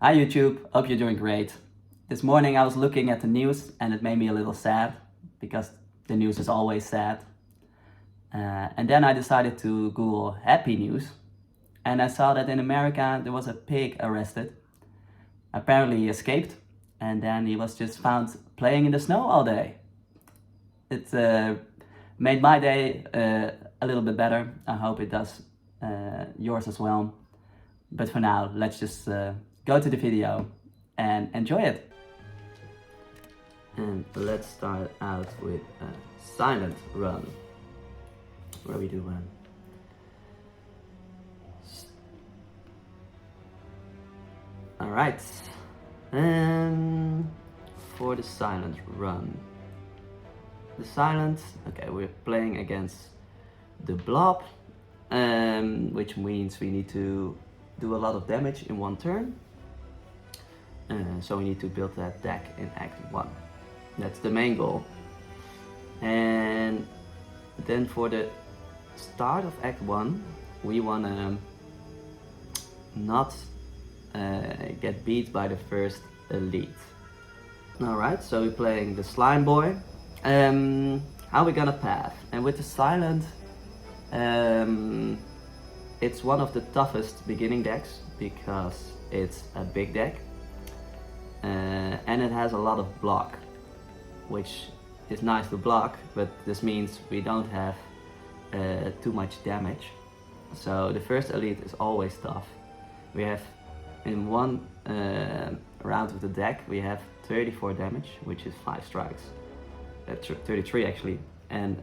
Hi YouTube, hope you're doing great. This morning I was looking at the news and it made me a little sad because the news is always sad. And then I decided to Google happy news and I saw that in America there was a pig arrested. Apparently he escaped and then he was just found playing in the snow all day. It made my day a little bit better. I hope it does yours as well. But for now, let's just go to the video and enjoy it. And let's start out with a silent run, where we do run. Alright, and for the silent run. The silent, okay, we're playing against the blob, which means we need to do a lot of damage in one turn. So we need to build that deck in Act 1. That's the main goal. And then for the start of Act 1, we want to not get beat by the first elite. Alright, so we're playing the Slime Boy. How we gonna path? And with the Silent, it's one of the toughest beginning decks because it's a big deck and it has a lot of block, which is nice to block, but this means we don't have too much damage. So the first elite is always tough. We have in one round of the deck we have 34 damage, which is 5 strikes, 33 actually, and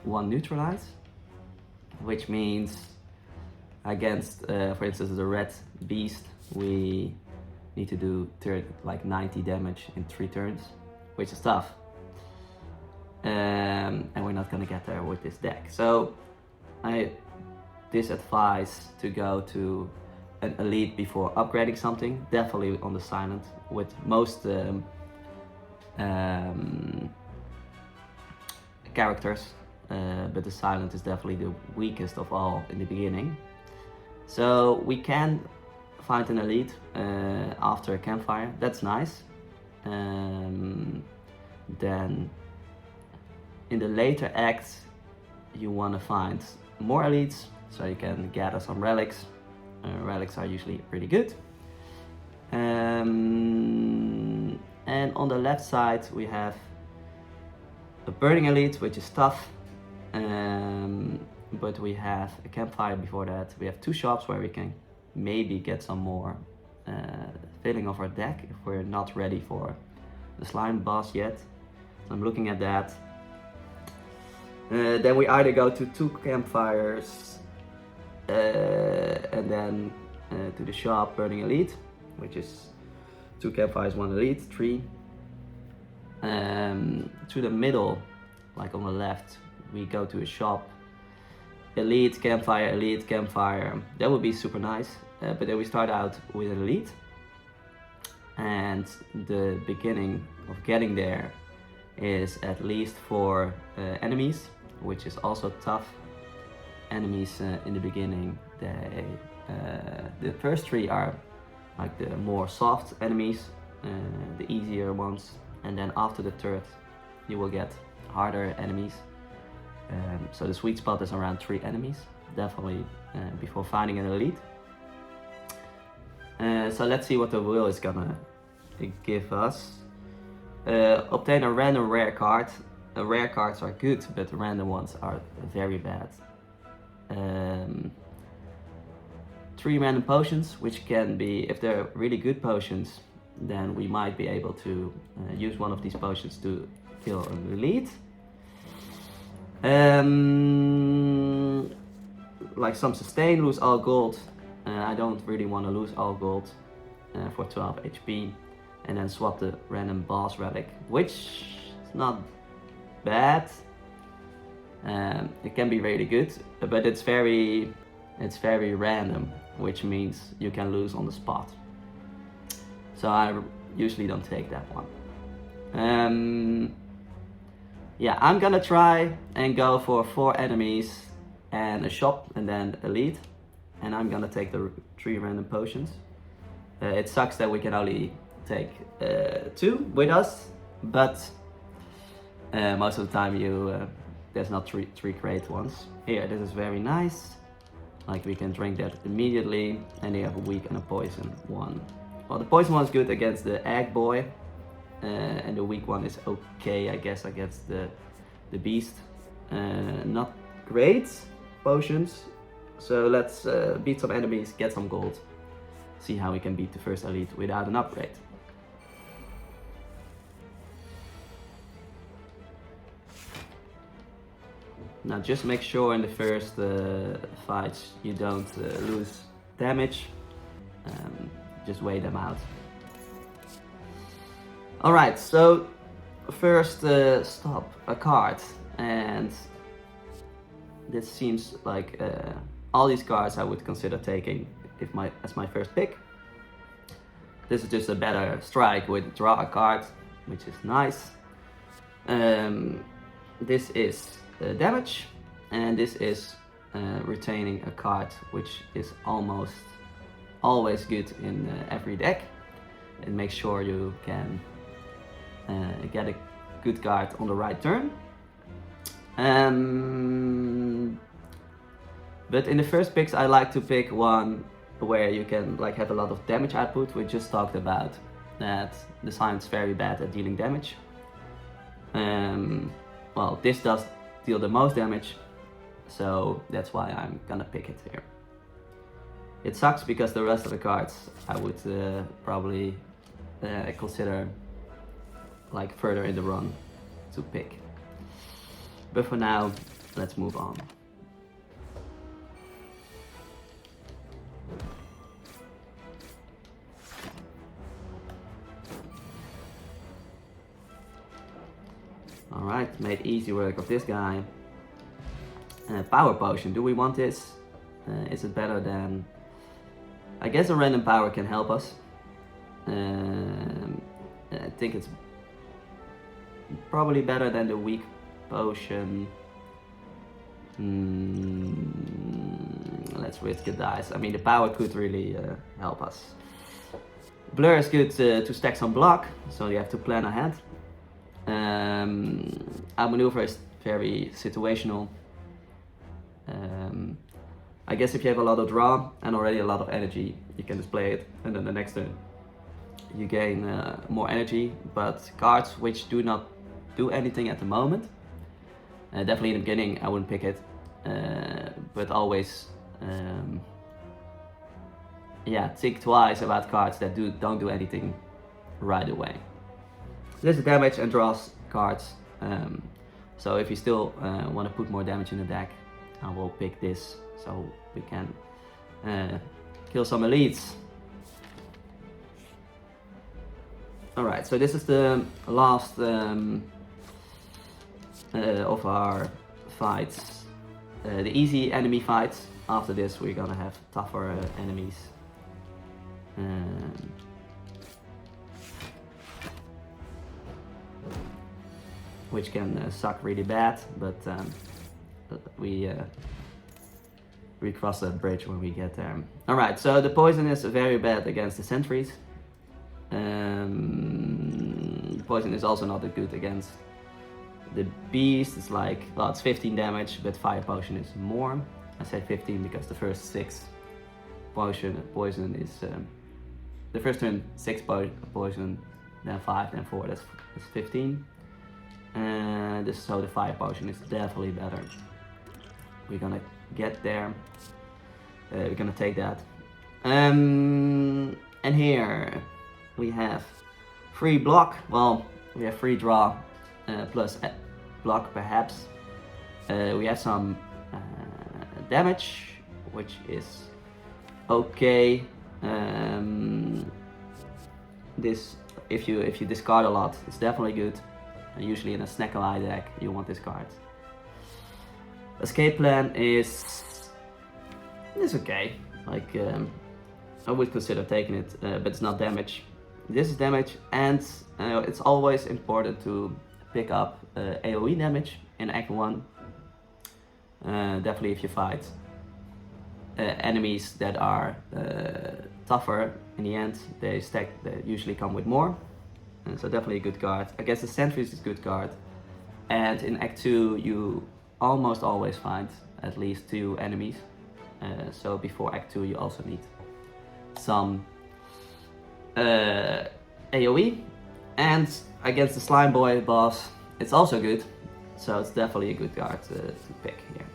1 neutralize, which means against, for instance, the red beast, we need to do like 90 damage in 3 turns, which is tough. And we're not gonna get there with this deck. So I disadvise to go to an elite before upgrading something, definitely on the silent with most characters. But the silent is definitely the weakest of all in the beginning. So we can find an elite after a campfire, that's nice. Then in the later acts you want to find more elites so you can gather some relics. Relics are usually pretty good. And on the left side we have a burning elite, which is tough. But we have a campfire before that. We have 2 shops where we can maybe get some more filling of our deck if we're not ready for the slime boss yet. So I'm looking at that. Then we either go to 2 campfires and then to the shop burning elite, which is 2 campfires, 1 elite, 3. To the middle, like on the left, we go to a shop, elite, campfire, that would be super nice. But then we start out with an elite, and the beginning of getting there is at least 4 enemies, which is also tough. Enemies in the beginning, the first 3 are like the more soft enemies, the easier ones, and then after the third you will get harder enemies. So the sweet spot is around 3 enemies, definitely before finding an elite. So let's see what the wheel is gonna give us. Obtain a random rare card. Rare cards are good, but the random ones are very bad. 3 random potions, which can be, if they're really good potions, then we might be able to use one of these potions to kill an elite. Like some sustain, lose all gold. I don't really want to lose all gold for 12 HP. And then swap the random boss relic, which is not bad. It can be really good, but it's very random, which means you can lose on the spot. So I usually don't take that one. Yeah, I'm gonna try and go for 4 enemies and a shop and then elite. And I'm gonna take the 3 random potions. It sucks that we can only take 2 with us, but most of the time there's not three great ones. Here, this is very nice. Like, we can drink that immediately, and you have a weak and a poison one. Well, the poison one is good against the egg boy, and the weak one is okay, I guess, against the beast. Not great potions, so let's beat some enemies, get some gold, see how we can beat the first elite without an upgrade. Now just make sure in the first fights you don't lose damage. Just weigh them out. Alright, so first stop, a card, and this seems like all these cards I would consider taking as my first pick. This is just a better strike with draw a card, which is nice. This is damage, and this is retaining a card, which is almost always good in every deck. It makes sure you can get a good card on the right turn. But in the first picks I like to pick one where you can like have a lot of damage output. We just talked about that the Silent's very bad at dealing damage. Well, this does deal the most damage, so that's why I'm gonna pick it here. It sucks because the rest of the cards I would probably consider like further in the run to pick. But for now, let's move on. Alright, made easy work of this guy. Power potion, do we want this? Is it better than... I guess a random power can help us. I think it's probably better than the weak potion. Let's risk a dice. I mean, the power could really help us. Blur is good to stack some block, so you have to plan ahead. Outmaneuver is very situational. I guess if you have a lot of draw and already a lot of energy, you can display it, and then the next turn you gain more energy. But cards which do not do anything at the moment, definitely in the beginning I wouldn't pick it, but always think twice about cards that don't do anything right away. This is damage and draws cards, so if you still want to put more damage in the deck, I will pick this so we can kill some elites. Alright, so this is the last of our fights, the easy enemy fights. After this we're gonna have tougher enemies. Which can suck really bad, but we cross that bridge when we get there. Alright, so the poison is very bad against the sentries. Poison is also not that good against the beast. It's like, well, it's 15 damage, but fire potion is more. I say 15 because the first 6 poison is the first turn 6 poison, then 5, then 4. That's 15. And so the fire potion is definitely better. We're gonna get there. We're gonna take that. And here we have free block. Well, we have free draw plus block perhaps. We have some damage, which is okay. This, if you discard a lot, it's definitely good. Usually in a snack ally deck, you want this card. Escape plan is okay. Like I would consider taking it, but it's not damage. This is damage, and it's always important to pick up AoE damage in Act 1. Definitely if you fight enemies that are tougher in the end they usually come with more. And so definitely a good card. Against the sentries is a good card. And in Act 2 you almost always find at least 2 enemies. So before Act 2 you also need some AoE. And against the Slime Boy boss it's also good. So it's definitely a good card to pick here.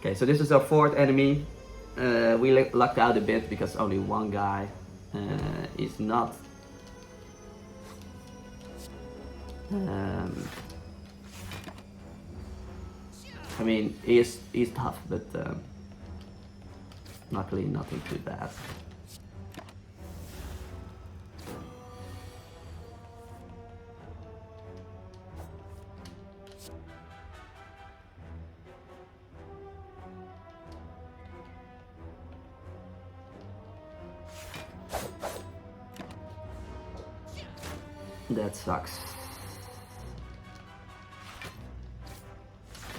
Okay, so this is our 4th enemy. We lucked out a bit because only one guy is not I mean, he's tough, but luckily nothing too bad. That sucks.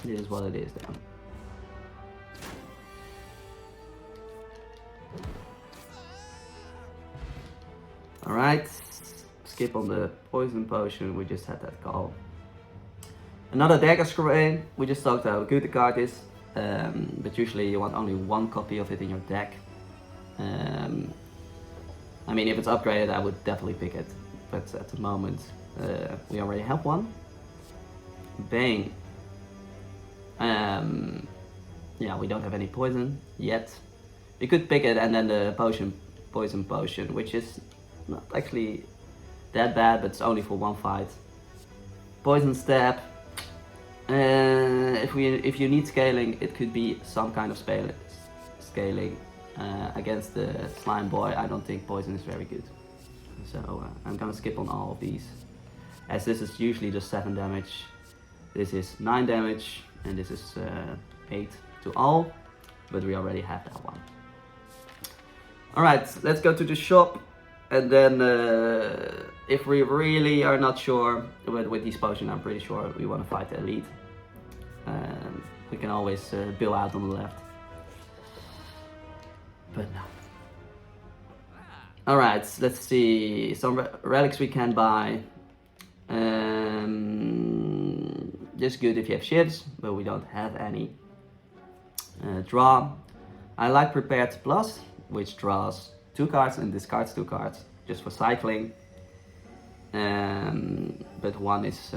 It is what it is then. Alright, skip on the poison potion, we just had that call. Another dagger spray, we just talked about how good the card is, but usually you want only 1 copy of it in your deck. I mean, if it's upgraded I would definitely pick it, but at the moment we already have one. Bang. Yeah, we don't have any poison yet. You could pick it and then the poison potion, which is not actually that bad, but it's only for 1 fight. Poison stab. If you need scaling, it could be some kind of scaling. Against the Slime Boy, I don't think poison is very good. So I'm gonna skip on all of these, as this is usually just 7 damage. This is 9 damage, and this is 8 to all, but we already have that one. Alright, let's go to the shop, and then if we really are not sure with these potions, I'm pretty sure we want to fight the elite. We can always bill out on the left. But no. Alright, let's see, some relics we can buy. Just good if you have ships, but we don't have any. Draw. I like Prepared Plus, which draws 2 cards and discards 2 cards, just for cycling. But 1 is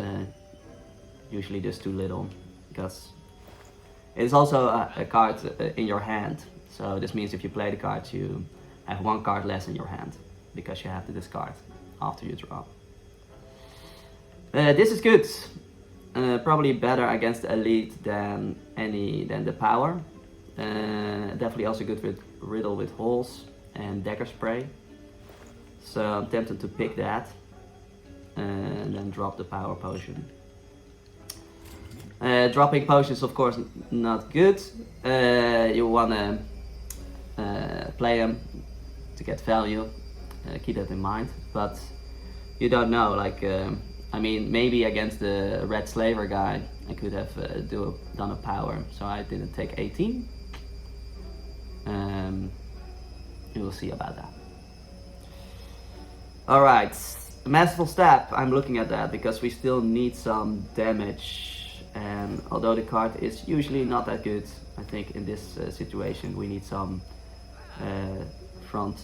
usually just too little, because it's also a card in your hand. So this means if you play the card, you have 1 card less in your hand, because you have to discard after you draw. This is good. Probably better against the elite than the power. Definitely also good with riddle with holes and dagger spray. So I'm tempted to pick that and then drop the power potion. Dropping potions, of course, not good. You wanna play them to get value. Keep that in mind, but you don't know. Like, I mean, maybe against the red slaver guy, I could have done a power, so I didn't take 18. We will see about that. Alright, Masterful Stab, I'm looking at that because we still need some damage, and although the card is usually not that good, I think in this situation we need some front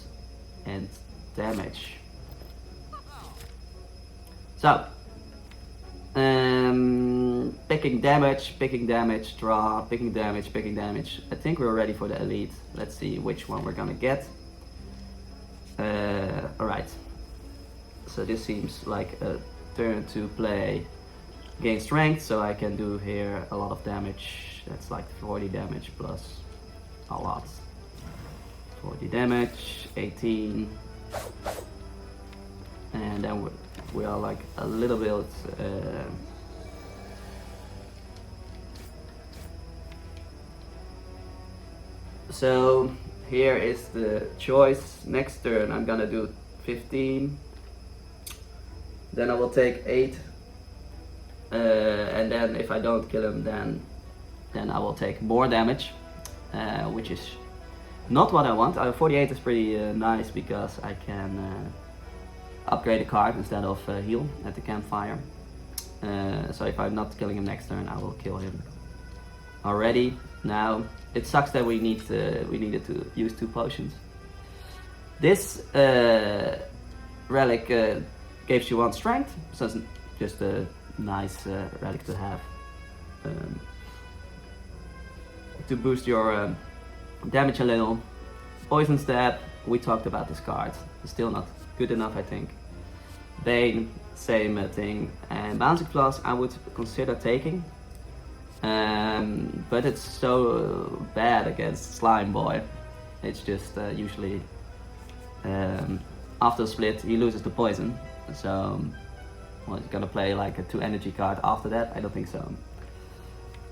end damage. So, picking damage, draw, picking damage. I think we're ready for the elite. Let's see which one we're gonna get. Alright. So this seems like a turn to play gain strength, so I can do here a lot of damage. That's like 40 damage plus a lot. 40 damage, 18. And then we are like a little bit so here is the choice. Next turn I'm gonna do 15, then I will take 8, and then if I don't kill him, then I will take more damage, which is not what I want. 48 is pretty nice because I can upgrade a card instead of heal at the campfire. So if I'm not killing him next turn, I will kill him already. Now it sucks that we needed to use 2 potions. This relic gives you 1 strength, so it's just a nice relic to have to boost your damage a little. Poison Stab, we talked about this card, it's still not good enough, I think. Bane, same thing, and Bouncing Floss I would consider taking, but it's so bad against Slime Boy. It's just usually after split he loses the poison, so well, he's gonna play like a 2 energy card after that? I don't think so.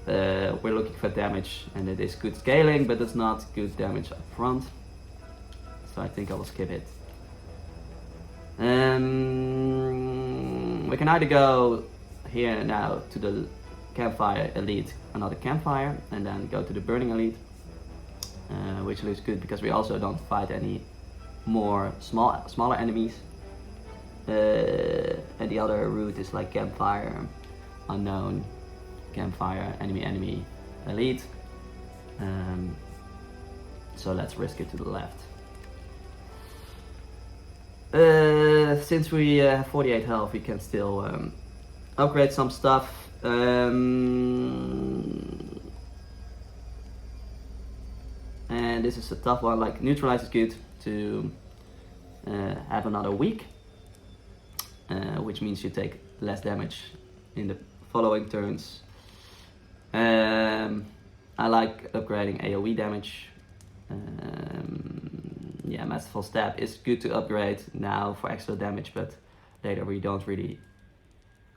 We're looking for damage, and it is good scaling, but it's not good damage up front, so I think I will skip it. We can either go here now to the Campfire Elite, another Campfire, and then go to the Burning Elite, which looks good because we also don't fight any more smaller enemies. And the other route is like Campfire, Unknown, Campfire, Enemy, Elite. So let's risk it to the left. Since we have 48 health, we can still upgrade some stuff. And this is a tough one. Like Neutralize is good to have another week, which means you take less damage in the following turns. I like upgrading AoE damage. Yeah, Masterful Stab is good to upgrade now for extra damage, but later we don't really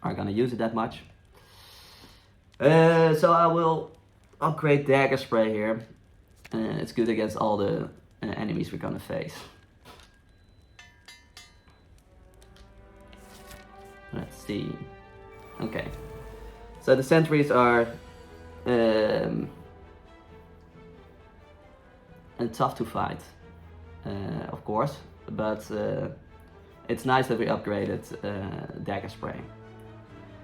are gonna use it that much. So I will upgrade Dagger Spray here. It's good against all the enemies we're gonna face. Let's see. Okay, so the sentries are and tough to fight, of course, but it's nice that we upgraded Dagger Spray.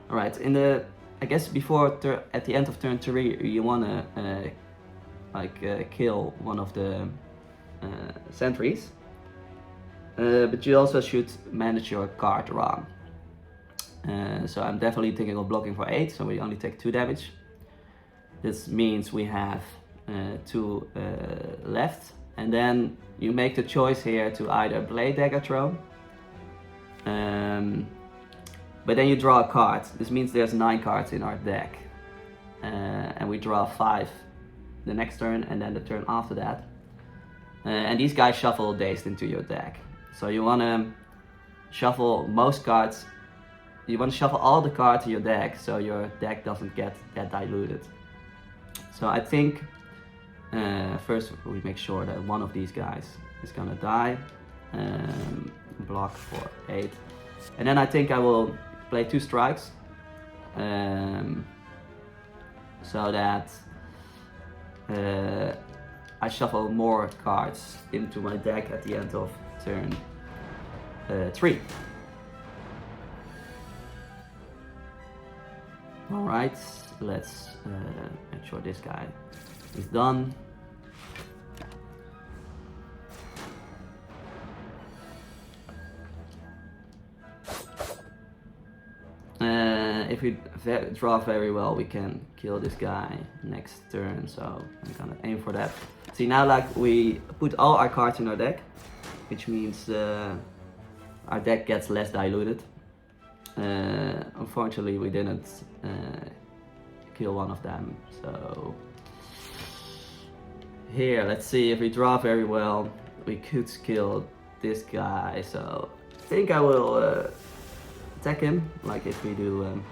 Alright, I guess before at the end of turn 3 you wanna kill one of the sentries, but you also should manage your card draw. So I'm definitely thinking of blocking for 8, so we only take 2 damage. This means we have 2 left, and then you make the choice here to either play Dagger Throw, but then you draw a card. This means there's 9 cards in our deck, and we draw 5 the next turn and then the turn after that. And these guys shuffle Dazed into your deck. So you want to shuffle most cards. You want to shuffle all the cards in your deck so your deck doesn't get diluted. So I think first we make sure that one of these guys is gonna die. Block for 8. And then I think I will play 2 strikes. So that I shuffle more cards into my deck at the end of turn 3. Alright, let's make sure this guy is done. If we draw very well, we can kill this guy next turn, so I'm gonna aim for that. See, now like we put all our cards in our deck, which means our deck gets less diluted. Unfortunately, we didn't kill one of them, so here, let's see, if we draw very well, we could kill this guy, so I think I will attack him, like if we do.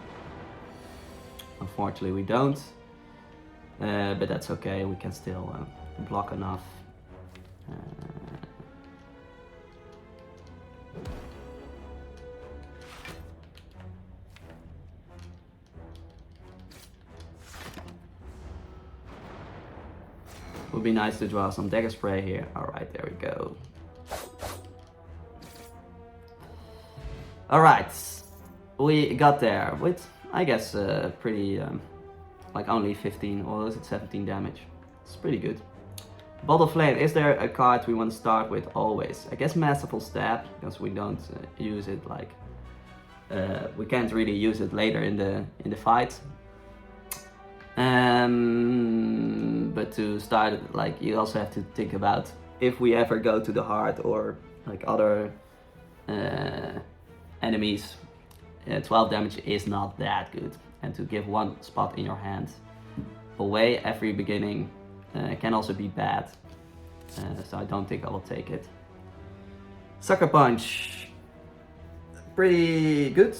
Unfortunately we don't, but that's okay, we can still block enough. Would be nice to draw some dagger spray here. Alright, there we go. Alright, we got there with, I guess, pretty, like only 15 or is it 17 damage. It's pretty good. Bottle Flame, is there a card we want to start with always? I guess Masterful Stab, because we don't use it like, we can't really use it later in the fight. But to start it, like, you also have to think about if we ever go to the heart or like other enemies, 12 damage is not that good. And to give one spot in your hand away every beginning can also be bad. So I don't think I will take it. Sucker Punch, pretty good.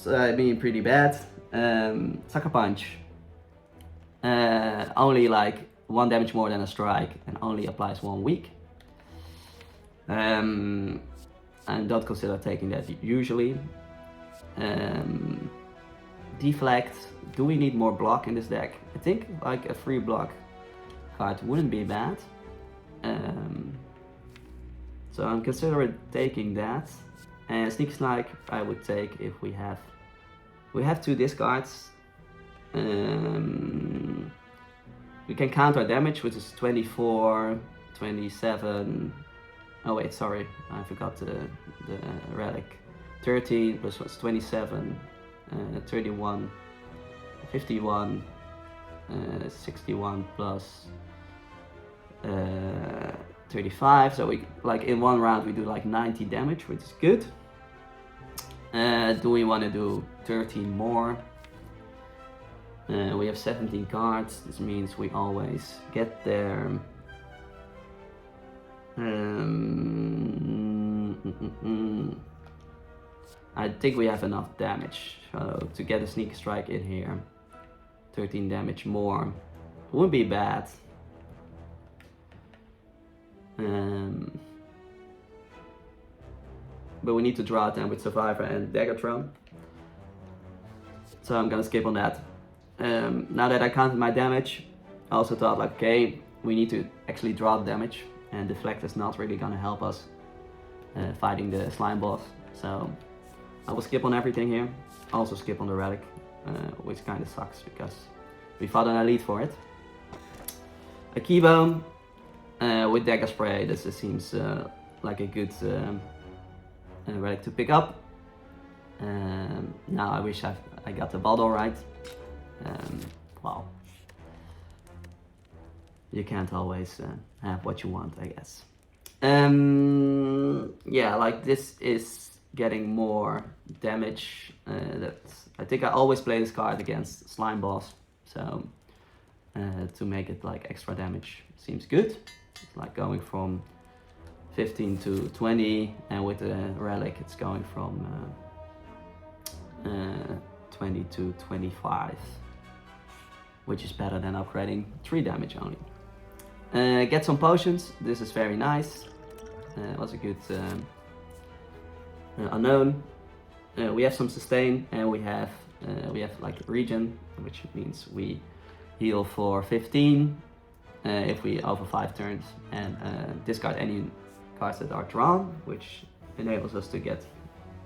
I mean, pretty bad. Sucker Punch, only like 1 damage more than a strike and only applies 1 week. I don't consider taking that usually. Deflect, do we need more block in this deck? I think like a free block card wouldn't be bad. So I'm considering taking that. And Sneak Strike I would take if we have 2 discards. We can counter damage, which is 24, 27. Oh wait, sorry, I forgot the relic. 13 plus what's 27, 31, 51, 61 plus 35. So we like in one round we do like 90 damage, which is good. Do we want to do 13 more? We have 17 cards. This means we always get there. I think we have enough damage to get a Sneak Strike in here. 13 damage more. Wouldn't be bad. But we need to draw them with Survivor and Daggertron. So I'm gonna skip on that. Now that I counted my damage, I also thought like, okay, we need to actually draw the damage, and Deflect is not really gonna help us fighting the slime boss. So I will skip on everything here. Also skip on the relic, which kind of sucks because we fought an elite for it. A Keybone with Dagger Spray. This seems like a good relic to pick up. Now I wish I got the bottle right. Well, you can't always have what you want, I guess. Yeah, like this is getting more damage. I think I always play this card against slime boss, so to make it like extra damage seems good. It's like going from 15 to 20, and with the relic it's going from 20 to 25, which is better than upgrading 3 damage only. Get some potions. This is very nice. Was a good unknown. We have some sustain, and we have like regen, which means we heal for 15 if we over 5 turns, and discard any cards that are drawn, which enables us to get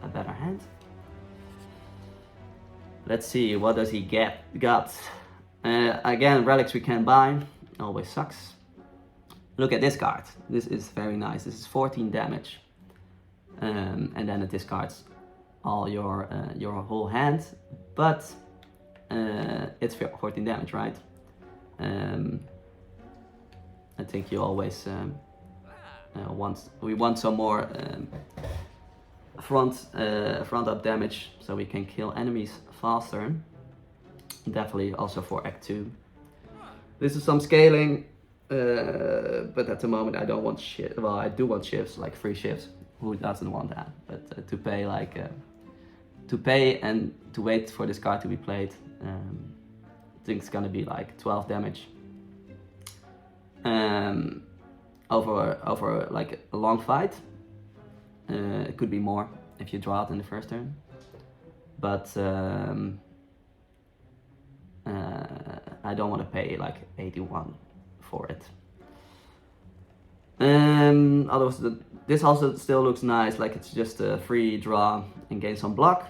a better hand. Let's see, what does he got? Again, relics we can buy, always sucks. Look at this card. This is very nice. This is 14 damage, and then it discards all your whole hand, but it's 14 damage, right? I think you always want some more front up damage, so we can kill enemies faster. Definitely also for Act 2. This is some scaling, but at the moment I don't want shit. Well, I do want shifts, like free shifts. Who doesn't want that? But to pay like to pay and to wait for this card to be played, I think it's gonna be like 12 damage. Over like a long fight. It could be more if you draw it in the first turn, but I don't want to pay like 81 for it. Otherwise, this also still looks nice, like it's just a free draw and gain some block.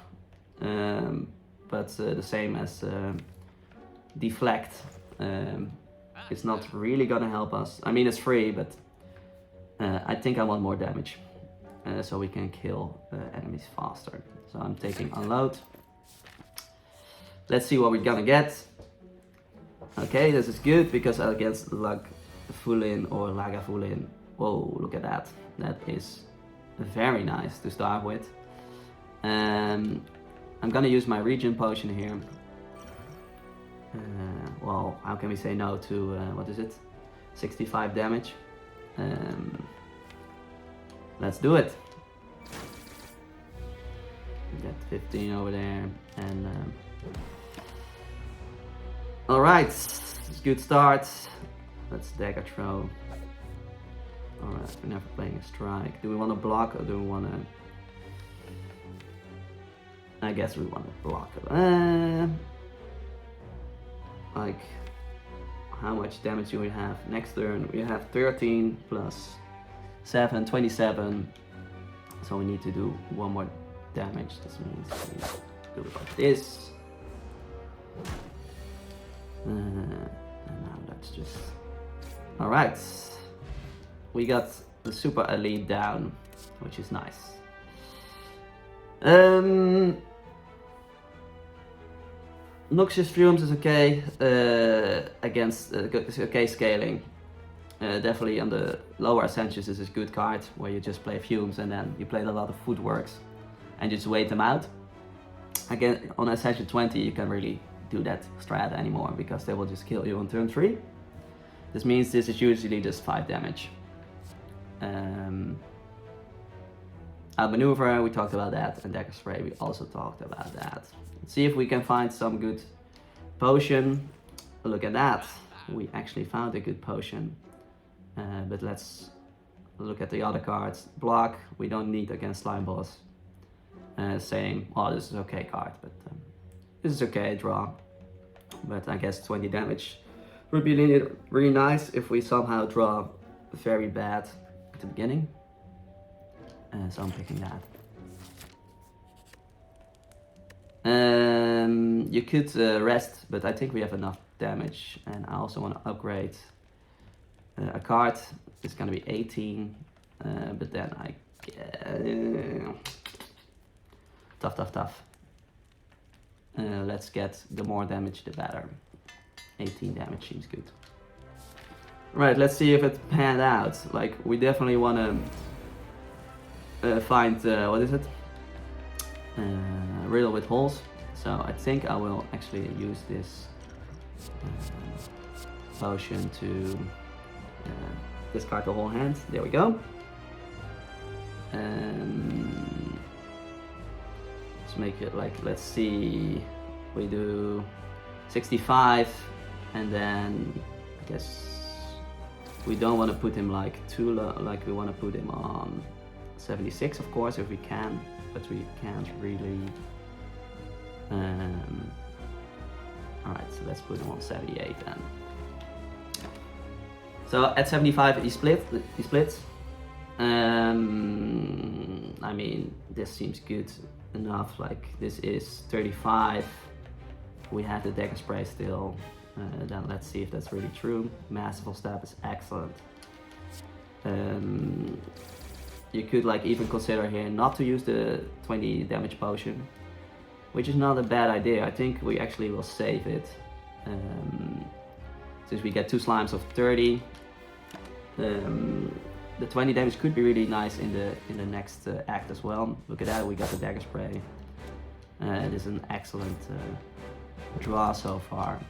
But the same as deflect. It's not really gonna help us. I mean, it's free, but I think I want more damage. So we can kill enemies faster. So I'm taking unload. Let's see what we're gonna get. Okay, this is good because against Lag Fulin or Laga Fulin. Whoa, look at that. That is very nice to start with. I'm gonna use my regen potion here. Well, how can we say no to, what is it? 65 damage. Let's do it. Get 15 over there, and all right, it's a good start. Let's dagger throw. All right, we're never playing a strike. Do we want to block or do we want to? I guess we want to block it. Like, how much damage do we have? Next turn we have 13 plus 7, 27. So we need to do one more damage. This means we do it like this. And now let's just... Alright. We got the super elite down, which is nice. Noxious Fumes is okay against it's okay scaling. Definitely on the lower Ascensions is a good card where you just play Fumes and then you play a lot of footworks and just wait them out. Again, on Ascension 20 you can really do that strat anymore because they will just kill you on turn 3. This means this is usually just 5 damage. Outmaneuver, we talked about that, and Dagger Spray, we also talked about that. Let's see if we can find some good potion. Look at that, we actually found a good potion. But let's look at the other cards. Block, we don't need against Slime Boss. Same, oh, this is okay card, but this is okay, draw. But I guess 20 damage would be really nice if we somehow draw very bad at the beginning. So I'm picking that. You could rest, but I think we have enough damage, and I also want to upgrade a card. It's gonna be 18, but then I tough. Let's get the more damage, the better. 18 damage seems good. Right, let's see if it panned out. Like, we definitely want to find what is it? Riddle with holes. So I think I will actually use this potion to discard the whole hand. There we go. Let's make it like, let's see, we do 65, and then I guess we don't want to put him like too low, like we want to put him on 76 of course if we can, but we can't really. Alright, so let's put him on 78 then. So at 75 he splits. I mean, this seems good enough. Like, this is 35. We have the Dagger Spray still. Then let's see if that's really true. Masterful Step is excellent. You could like even consider here not to use the 20 damage potion, which is not a bad idea. I think we actually will save it. Since we get 2 slimes of 30. The 20 damage could be really nice in the next act as well. Look at that, we got the Dagger Spray. It is an excellent draw so far.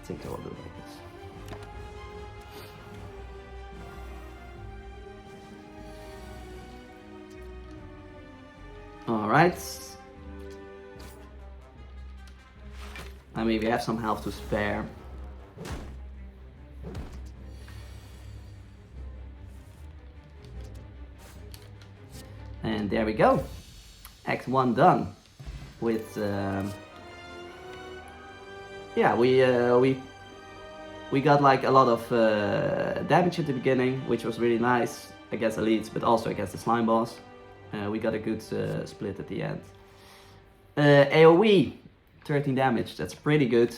I think I will do it like this. All right. I mean, we have some health to spare. And there we go. Act 1 done. With yeah, we got like a lot of damage at the beginning, which was really nice against elites, but also against the slime boss. We got a good split at the end. AoE, 13 damage. That's pretty good.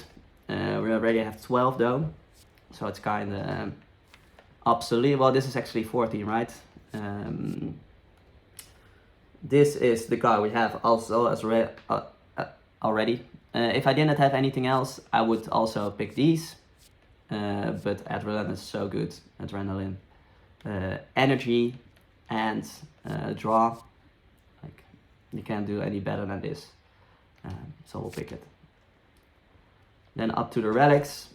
We already have 12 though, so it's kind of obsolete. Well, this is actually 14, right? This is the guy we have also as already. If I didn't have anything else, I would also pick these. But adrenaline is so good. Adrenaline, energy, and draw. Like, you can't do any better than this. So we'll pick it. Then up to the relics.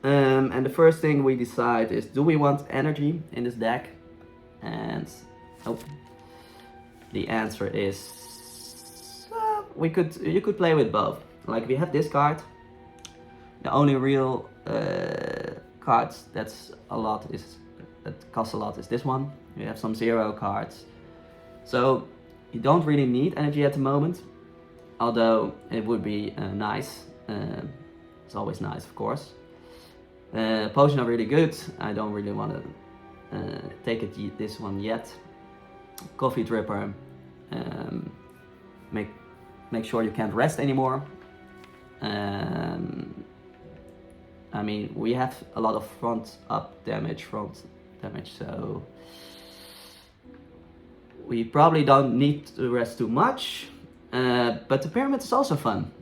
And the first thing we decide is, do we want energy in this deck? And oh, the answer is you could play with both. Like, we have this card. The only real cards that cost a lot is this one. We have some 0 cards. So you don't really need energy at the moment, although it would be nice. It's always nice, of course. Potions are really good. I don't really want to take this one yet. Coffee dripper. Make sure you can't rest anymore. I mean, we have a lot of front damage, so we probably don't need to rest too much. But the pyramid is also fun.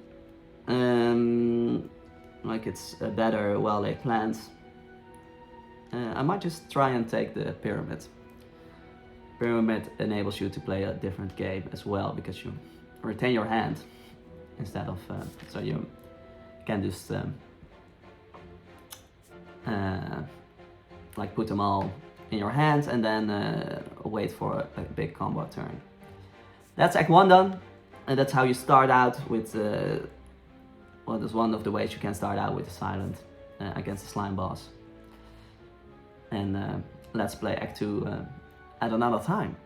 Like, it's a better, well-laid plans. I might just try and take the pyramid. Pyramid enables you to play a different game as well, because you retain your hand instead of so you can just like put them all in your hand and then wait for a big combo turn. That's Act 1 done, and that's how you start out with well, that's one of the ways you can start out with the silent against the slime boss. And let's play Act 2 at another time.